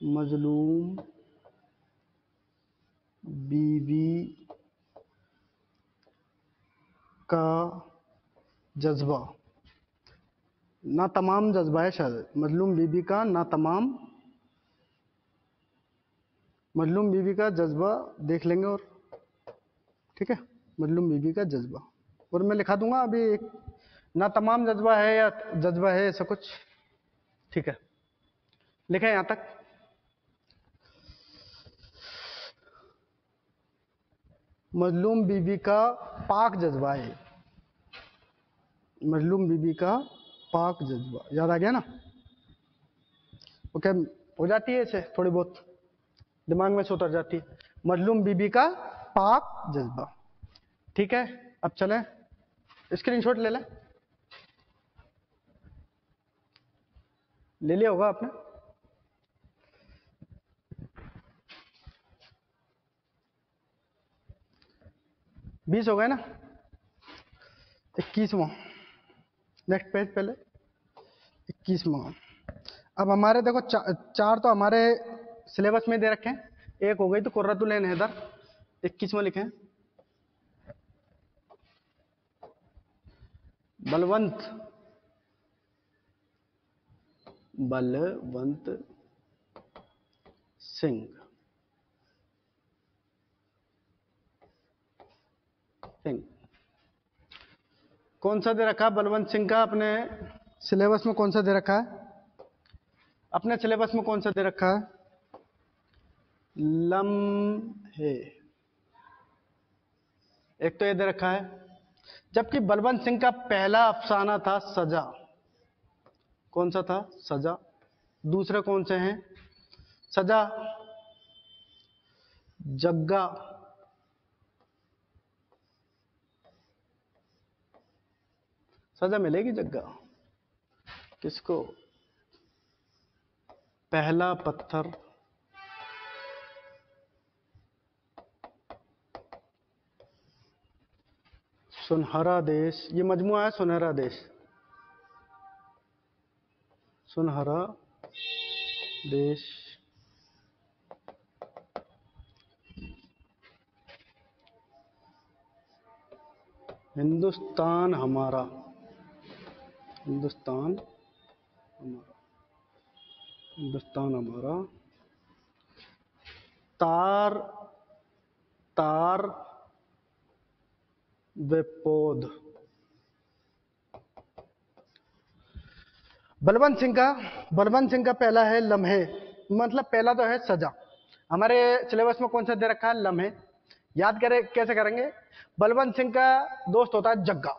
मजलूम बीवी का जज्बा, ना तमाम जज्बा है शायद, मजलूम बीवी का ना तमाम, मजलूम बीवी का जज्बा देख लेंगे। और ठीक है, मजलूम बीवी का जज्बा, और मैं लिखा दूंगा अभी एक, ना तमाम जज्बा है या जज्बा है ऐसा कुछ। ठीक है, लिखा है यहां तक। मजलूम बीवी का पाक जज्बा है, मजलूम बीवी का पाक जज्बा, याद आ गया ना? ओके, हो जाती है ऐसे थोड़ी बहुत दिमाग में से उतर जाती है, मजलूम बीबी का पाक जज्बा। ठीक है, अब चलें, स्क्रीनशॉट ले लें, ले लिया होगा आपने। बीस हो गए ना? 21वां, नेक्स्ट पेज पहले, 21वां, अब हमारे देखो चार तो हमारे सिलेबस में दे रखे हैं, एक हो गई तो कुर्रतुल ऐन हैदर 21 में लिखे, बलवंत सिंह कौन सा दे रखा है बलवंत सिंह का अपने सिलेबस में? कौन सा दे रखा है अपने सिलेबस में? कौन सा दे रखा है? लम्हे, एक तो ये दे रखा है। जबकि बलवंत सिंह का पहला अफसाना था सजा। कौन सा था? सजा। दूसरे कौन से हैं? सजा, जग्गा, सजा मिलेगी जग्गा किसको? पहला पत्थर, सुनहरा देश, ये मजमुआ है सुनहरा देश, सुनहरा देश, हिंदुस्तान हमारा, हिंदुस्तान हमारा, हिंदुस्तान हमारा, तार, तार व पौध। बलवंत सिंह का पहला है लम्हे, मतलब पहला तो है सजा। हमारे सिलेबस में कौन सा दे रखा है? लम्हे। याद करें कैसे करेंगे? बलवंत सिंह का दोस्त होता है जग्गा।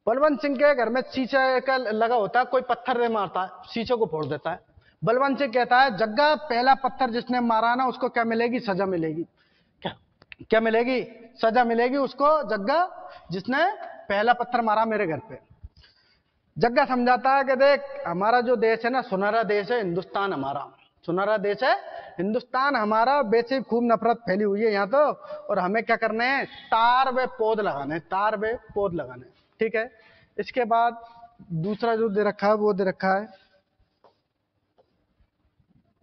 बलवंत सिंह के घर में शीशे का लगा होता है, कोई पत्थर दे मारता है, शीशे को फोड़ देता है। बलवंत सिंह कहता है जग्गा पहला पत्थर जिसने मारा ना उसको क्या मिलेगी? सजा मिलेगी। क्या मिलेगी? सजा मिलेगी उसको, जग्गा जिसने पहला पत्थर मारा मेरे घर पे। जग्गा समझाता है कि देख हमारा जो देश है ना सुनहरा देश है, हिंदुस्तान हमारा सुनहरा देश है, हिंदुस्तान हमारा। वैसे खूब नफरत फैली हुई है यहाँ तो, और हमें क्या करने हैं? तार व पौध लगाने, तार व पौध लगाने। ठीक है। इसके बाद दूसरा जो दे रखा है वो दे रखा है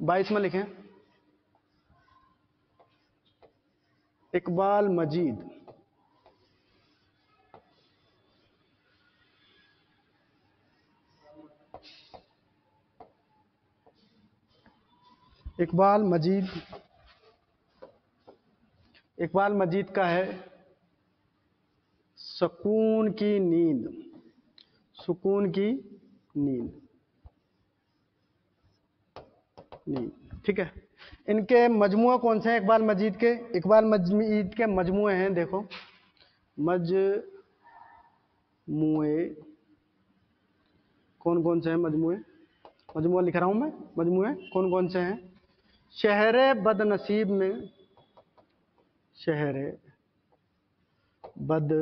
22 में लिखें, इकबाल मजीद। इकबाल मजीद, इकबाल मजीद का है सुकून की नींद, सुकून की नींद, नींद। ठीक है। इनके मजमुए कौन से हैं इकबाल मजीद के? इकबाल मजीद के मजमुए हैं, देखो मजमुए कौन कौन से हैं? मजमुए, मजमुआ लिख रहा हूं मैं, मजमुए कौन कौन से हैं? शहरे बदनसीब में, शहरे बद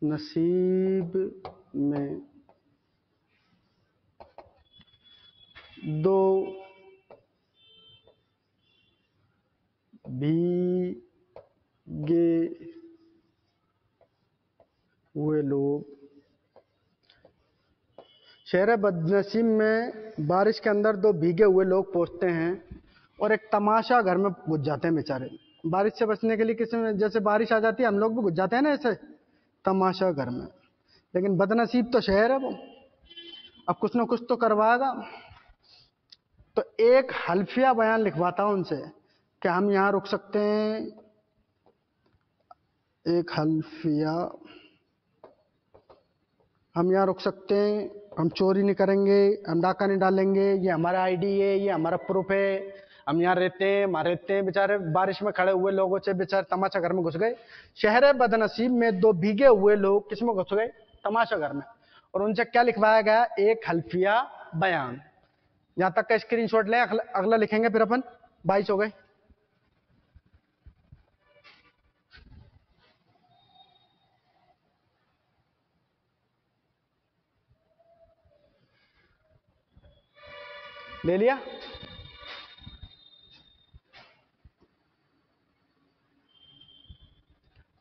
नसीब में दो भीगे हुए लोग, शहर बदनसीब में बारिश के अंदर दो भीगे हुए लोग पहुंचते हैं और एक तमाशा घर में घुस जाते हैं बेचारे। बारिश से बचने के लिए किसी में, जैसे बारिश आ जाती है हम लोग भी घुस जाते हैं ना ऐसे तमाशा घर में, लेकिन बदनसीब तो शहर है वो, अब कुछ ना कुछ तो करवाएगा। तो एक हल्फिया बयान लिखवाता हूं उनसे कि हम यहां रुक सकते हैं, एक हल्फिया, हम यहाँ रुक सकते हैं, हम चोरी नहीं करेंगे, हम डाका नहीं डालेंगे, ये हमारा आईडी है, ये हमारा प्रूफ है, हम यहाँ रहते हैं, वहां रहते हैं। बेचारे बारिश में खड़े हुए लोगों से बेचारे तमाशा घर में घुस गए। शहर बदनसीब में दो भीगे हुए लोग किसमें घुस गए? तमाशा घर में। और उनसे क्या लिखवाया गया? एक हल्फिया बयान। यहां तक का स्क्रीनशॉट लें, अगला लिखेंगे फिर अपन। 22 हो गए। ले लिया?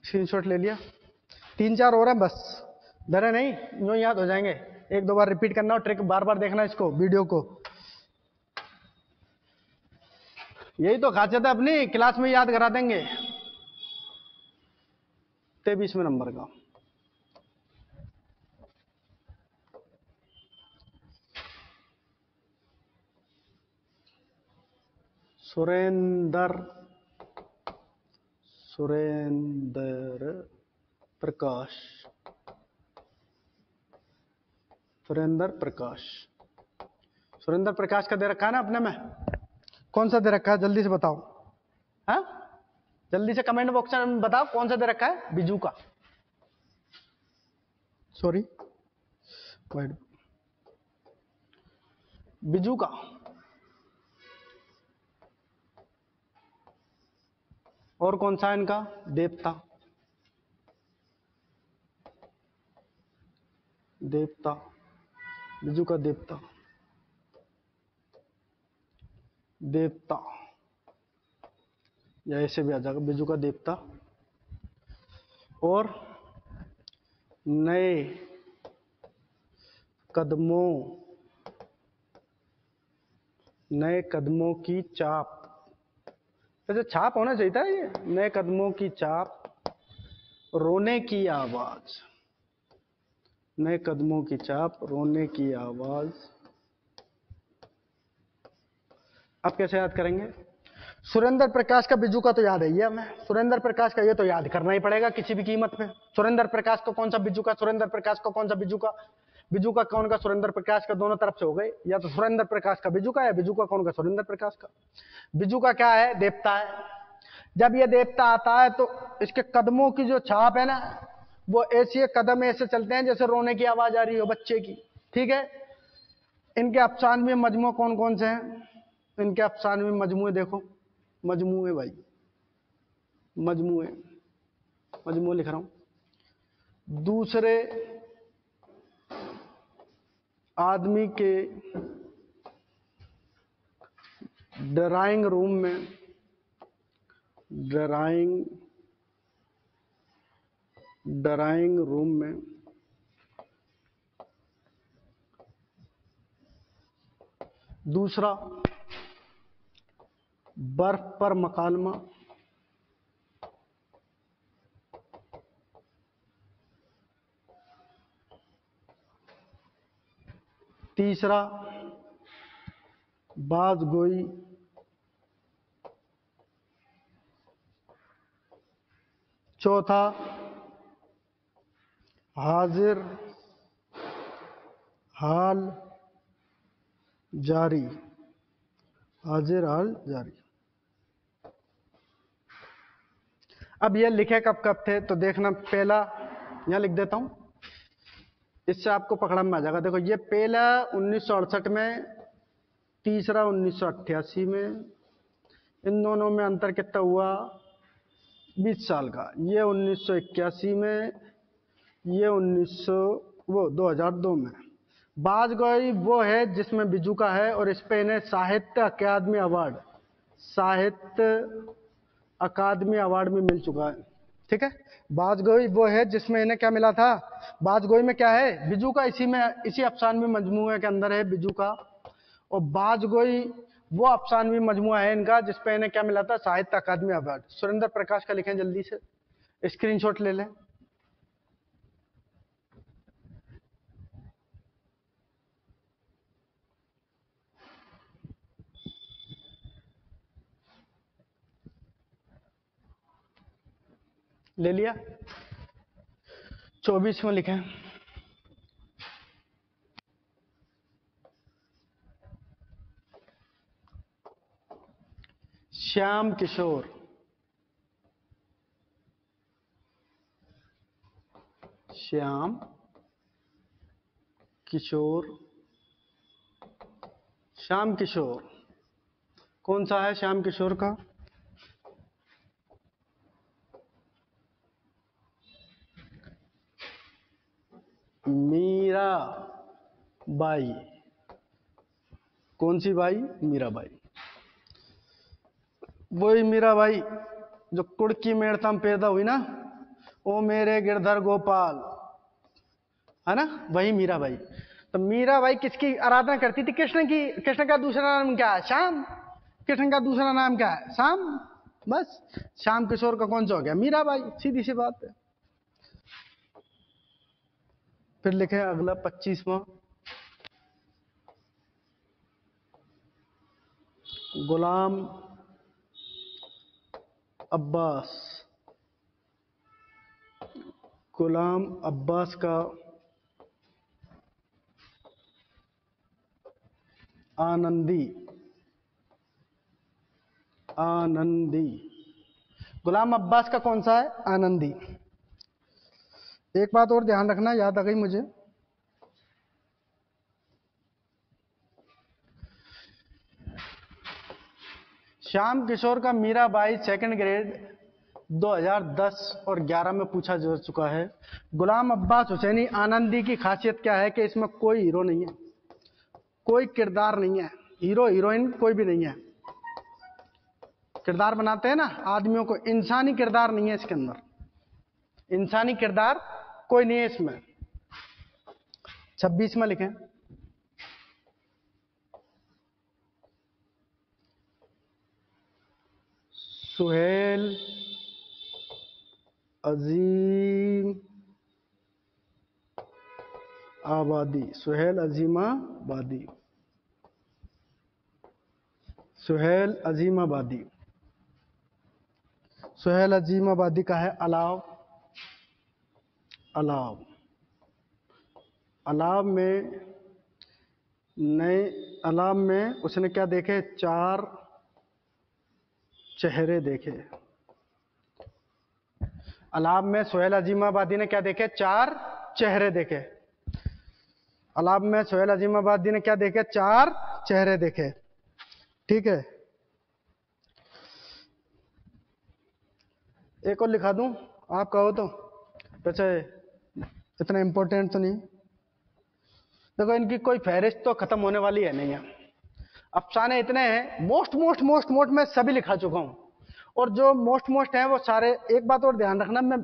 स्क्रीनशॉट ले लिया? 3-4 और हैं बस, डरे नहीं, यूं याद हो जाएंगे। एक दो बार रिपीट करना और ट्रिक बार बार देखना इसको, वीडियो को। यही तो खासियत है अपनी, क्लास में याद करा देंगे। 23वें नंबर का सुरेंद्र प्रकाश। सुरेंद्र प्रकाश का दे रखा है ना अपने में? कौन सा दे रखा है जल्दी से बताओ। हाँ, जल्दी से कमेंट बॉक्स में बताओ कौन सा दे रखा है। बिजू का, सॉरी बिजू का। और कौन सा है इनका? देवता। बिजू का देवता या ऐसे भी आ जाएगा, बिजू का देवता। और नए कदमों की चाप, वैसे छाप होना चाहिए था ये। नए कदमों की चाप, रोने की आवाज। नए कदमों की चाप, रोने की आवाज। अब कैसे याद करेंगे? सुरेंद्र प्रकाश का बिजू का तो याद है ये हमें। सुरेंद्र प्रकाश का ये तो याद करना ही पड़ेगा किसी भी कीमत पे। सुरेंद्र प्रकाश का कौन सा बिजू का, सुरेंद्र प्रकाश का कौन सा बिजू का, बिजू का कौन का सुरेंद्र प्रकाश का, दोनों तरफ से हो गए। या तो सुरेंद्र प्रकाश का बिजू का, या बिजू का कौन का सुरेंद्र प्रकाश का। बिजू का क्या है? देवता है। जब ये देवता आता है तो इसके कदमों की जो छाप है ना, वो ऐसे कदम ऐसे चलते हैं जैसे रोने की आवाज आ रही हो बच्चे की। ठीक है। इनके अफसानवी मजमू कौन कौन से हैं? इनके अफसानवी मजमूए देखो, मजमूए भाई, मजमूए लिख रहा हूं। दूसरे आदमी के ड्राइंग रूम में, ड्राइंग रूम में दूसरा बर्फ पर मकालमा, तीसरा बाज़गोई, चौथा हाजिर हाल जारी, हाजिर हाल जारी। अब ये लिखे कब कब थे तो देखना, पहला यहां लिख देता हूं, इससे आपको पकड़ा में आ जाएगा। देखो ये पहला 1968 में, तीसरा 1988 में। इन दोनों में अंतर कितना हुआ? 20 साल का। ये 1981 में, ये 2002 में। बाज़गोई वो है जिसमें बिजू का है, और इस पे इन्हें साहित्य अकादमी अवार्ड में मिल चुका है। ठीक है। बाज़गोई वो है जिसमें इन्हें क्या मिला था? बाज़गोई में क्या है? बिजू का। इसी अफसानवी मजमूए के अंदर है बिजू का। और बाज़गोई वो अफसानवी मजमुआ है इनका जिसपे इन्हें क्या मिला था? साहित्य अकादमी अवार्ड। सुरेंद्र प्रकाश का लिखें जल्दी से, स्क्रीनशॉट ले लें। ले लिया? 24 में लिखें श्याम किशोर। श्याम किशोर कौन सा है श्याम किशोर का? मीरा बाई। कौन सी बाई? मीरा बाई। वही मीरा बाई जो कुड़की मेड़ता में पैदा हुई ना, ओ मेरे गिरधर गोपाल, है ना, वही मीरा बाई। तो मीराबाई किसकी आराधना करती थी? कृष्ण की। कृष्ण का दूसरा नाम क्या है? श्याम। कृष्ण का दूसरा नाम क्या है? श्याम। बस श्याम किशोर का कौन सा हो गया? मीराबाई। सीधी सी बात है। फिर लिखे अगला 25वां, गुलाम अब्बास। गुलाम अब्बास का आनंदी। आनंदी। गुलाम अब्बास का कौन सा है? आनंदी। एक बात और ध्यान रखना, याद आ गई मुझे। श्याम किशोर का मीराबाई सेकंड ग्रेड 2010 और 11 में पूछा जा चुका है। गुलाम अब्बास हुसैनी आनंदी की खासियत क्या है? कि इसमें कोई हीरो नहीं है, कोई किरदार नहीं है, हीरो हीरोइन कोई भी नहीं है। किरदार बनाते हैं ना आदमियों को, इंसानी किरदार नहीं है इसके अंदर। इंसानी किरदार कोई नहीं है इसमें। 26 में लिखें, सुहेल अजीम आबादी। सुहेल अजीमाबादी। सुहेल अजीमाबादी। सुहेल अजीमाबादी का है अलाव। अलाव। अलाव में नए अलाव में उसने क्या देखे? 4 चेहरे देखे। अलाव में सुहेल अजीमाबादी ने क्या देखे? 4 चेहरे देखे। अलाव में सुहेल अजीमाबादी ने क्या देखे? 4 चेहरे देखे। ठीक है, एक और लिखा दूं आप कहो तो? वैसे इतना इंपॉर्टेंट तो नहीं। देखो इनकी कोई फहरिस्त तो खत्म होने वाली है नहीं है। अफसाने इतने हैं, मोस्ट मोस्ट मोस्ट मोस्ट मैं सभी लिखा चुका हूं। और जो मोस्ट मोस्ट हैं वो सारे, एक बात और ध्यान रखना, मैं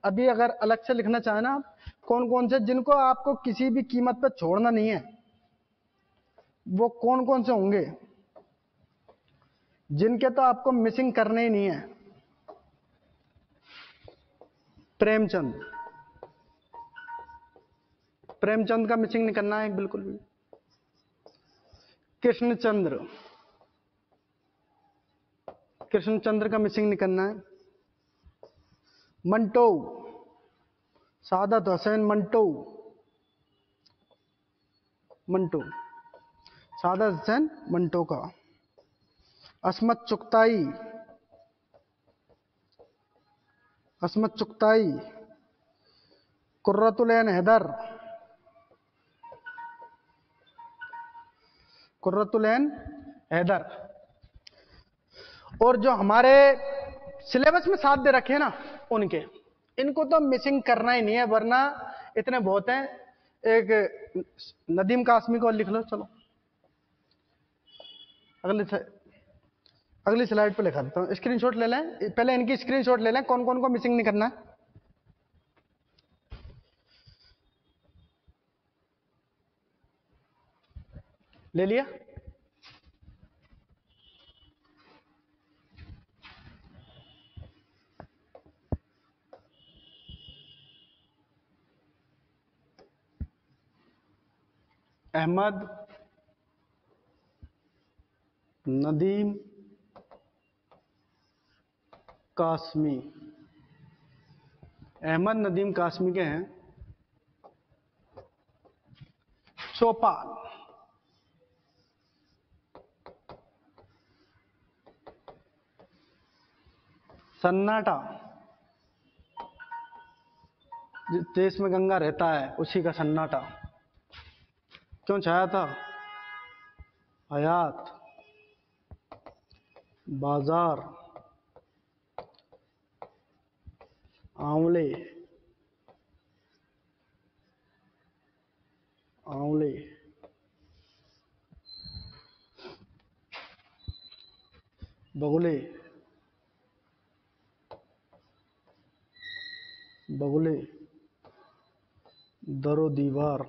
अभी अगर अलग से लिखना चाहे ना कौन कौन से जिनको आपको किसी भी कीमत पर छोड़ना नहीं है, वो कौन कौन से होंगे जिनके तो आपको मिसिंग करने ही नहीं है। प्रेमचंद। प्रेमचंद का मिसिंग नहीं करना है बिल्कुल भी। कृष्णचंद्र। कृष्णचंद्र का मिसिंग नहीं करना है। मंटो। सादत हुसैन मंटो। मंटो। सादत हुसैन मंटो का। असमत चुगताई। असमत चुगताई। कुर्रतुल ऐन हैदर। कुर्रतुल ऐन हैदर। और जो हमारे सिलेबस में साथ दे रखे हैं ना उनके, इनको तो मिसिंग करना ही नहीं है, वरना इतने बहुत हैं। एक नदीम कासमी को लिख लो। चलो अगली स्लाइड पे लिखा देता हूँ, स्क्रीनशॉट ले लें। पहले इनकी स्क्रीनशॉट ले लें, कौन कौन को मिसिंग नहीं करना है। ले लिया? अहमद नदीम कासमी। अहमद नदीम कासमी के हैं चौपाल। सन्नाटा। जिस देश में गंगा रहता है उसी का सन्नाटा। क्यों छाया था? हयात। बाजार। आंवले। आंवले। बगुले। बगुले। दरो दीवार।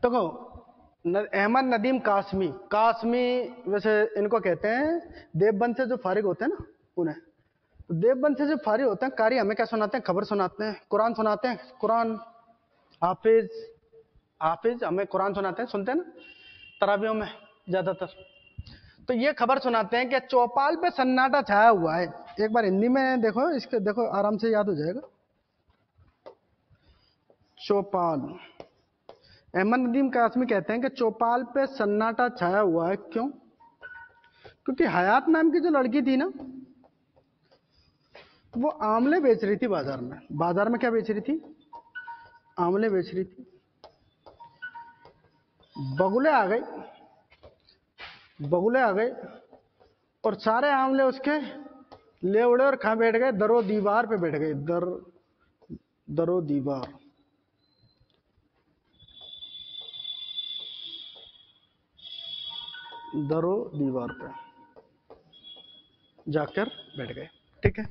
तो अहमद नदीम कासमी, कासमी वैसे इनको कहते हैं देवबंद से जो फारिग होते हैं ना उन्हें। तो देवबंद से जो फारिग होते हैं कारी हमें क्या सुनाते हैं? खबर सुनाते हैं, कुरान सुनाते हैं, कुरान। हाफिज, हाफिज हमें कुरान सुनाते हैं, सुनते हैं ना तरावियों में ज्यादातर। तो ये खबर सुनाते हैं कि चौपाल पे सन्नाटा छाया हुआ है। एक बार हिंदी में देखो, इसके देखो आराम से याद हो जाएगा। चौपाल, अहमद नदीम कासमी कहते हैं कि चौपाल पे सन्नाटा छाया हुआ है। क्यों? क्योंकि हयात नाम की जो लड़की थी ना, वो आंवले बेच रही थी बाजार में। बाजार में क्या बेच रही थी? आंवले बेच रही थी। बगुले आ गई, बगुले आ गए और सारे आंवले उसके ले उड़े और कहां बैठ गए? दरो दीवार पे बैठ गए। दरो दीवार, दरो दीवार पे जाकर बैठ गए। ठीक है,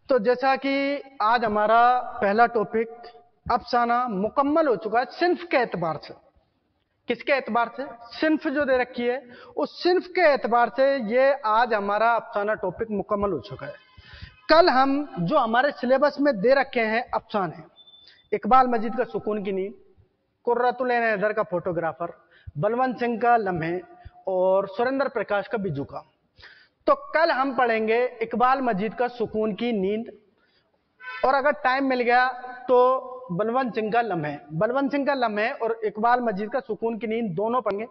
तो जैसा कि आज हमारा पहला टॉपिक अफसाना मुकम्मल हो चुका है सिन्फ के एतबार से। किसके एतबार से? सिन्फ जो दे रखी है उस सिन्फ के एतबार से ये आज हमारा अफसाना टॉपिक मुकम्मल हो चुका है। कल हम जो हमारे सिलेबस में दे रखे हैं अफसाने, इकबाल मजीद का सुकून की नींद, कुर्रतुल ऐन हैदर का फोटोग्राफर, बलवंत सिंह का लम्हे और सुरेंद्र प्रकाश का बिजुका। तो कल हम पढ़ेंगे इकबाल मजीद का सुकून की नींद, और अगर टाइम मिल गया तो बलवंत सिंह का लम्हे। बलवंत सिंह का लम्हे और इकबाल मजीद का सुकून की नींद दोनों पढ़ेंगे।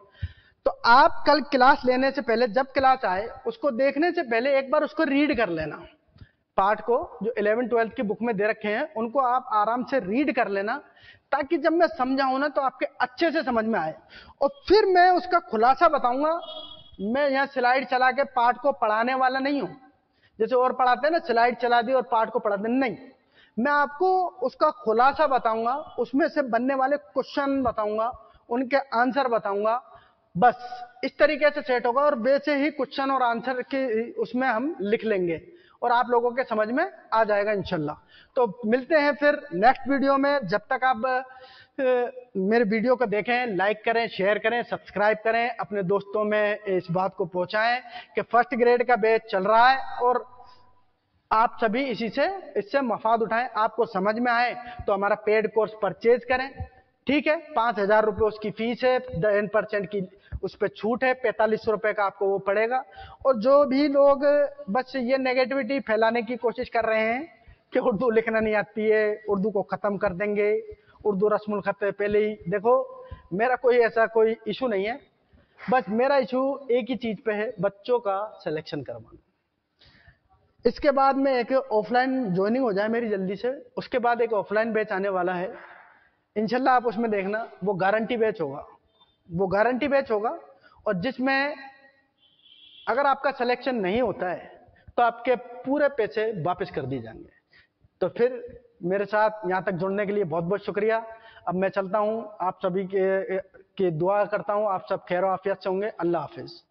तो आप कल क्लास लेने से पहले, जब क्लास आए उसको देखने से पहले एक बार उसको रीड कर लेना। पाठ को जो 11th 12th की बुक में दे रखे हैं उनको आप आराम से रीड कर लेना, ताकि जब मैं समझाऊं ना तो आपके अच्छे से समझ में आए। और फिर मैं उसका खुलासा बताऊंगा। मैं यहाँ स्लाइड चला के पाठ को पढ़ाने वाला नहीं हूं, जैसे और पढ़ाते हैं ना, स्लाइड चला दी और पाठ को पढ़ाते नहीं। मैं आपको उसका खुलासा बताऊंगा, उसमें से बनने वाले क्वेश्चन बताऊंगा, उनके आंसर बताऊंगा। बस इस तरीके से सेट होगा और वैसे ही क्वेश्चन और आंसर के उसमें हम लिख लेंगे और आप लोगों के समझ में आ जाएगा इंशाल्लाह। तो मिलते हैं फिर नेक्स्ट वीडियो में। जब तक आप मेरे वीडियो को देखें, लाइक करें, शेयर करें, सब्सक्राइब करें, अपने दोस्तों में इस बात को पहुंचाएं कि फर्स्ट ग्रेड का बैच चल रहा है और आप सभी इससे मफाद उठाएं। आपको समझ में आए तो हमारा पेड कोर्स परचेज करें। ठीक है, 5,000 रुपये उसकी फीस है, 10% की उस पर छूट है, 4500 रुपये का आपको वो पड़ेगा। और जो भी लोग बस ये नेगेटिविटी फैलाने की कोशिश कर रहे हैं कि उर्दू लिखना नहीं आती है, उर्दू को खत्म कर देंगे, उर्दू रस्मुल खत पहले ही, देखो मेरा कोई ऐसा कोई इशू नहीं है। बस मेरा इशू एक ही चीज पे है, बच्चों का सिलेक्शन करवाना। इसके बाद में एक ऑफलाइन ज्वाइनिंग हो जाए मेरी जल्दी से, उसके बाद एक ऑफलाइन बैच आने वाला है इंशाल्लाह। आप उसमें देखना, वो गारंटी बैच होगा, वो गारंटी बैच होगा। और जिसमें अगर आपका सिलेक्शन नहीं होता है तो आपके पूरे पैसे वापस कर दिए जाएंगे। तो फिर मेरे साथ यहाँ तक जुड़ने के लिए बहुत बहुत शुक्रिया। अब मैं चलता हूँ, आप सभी के दुआ करता हूँ आप सब खैर आफियत से होंगे। अल्लाह हाफिज।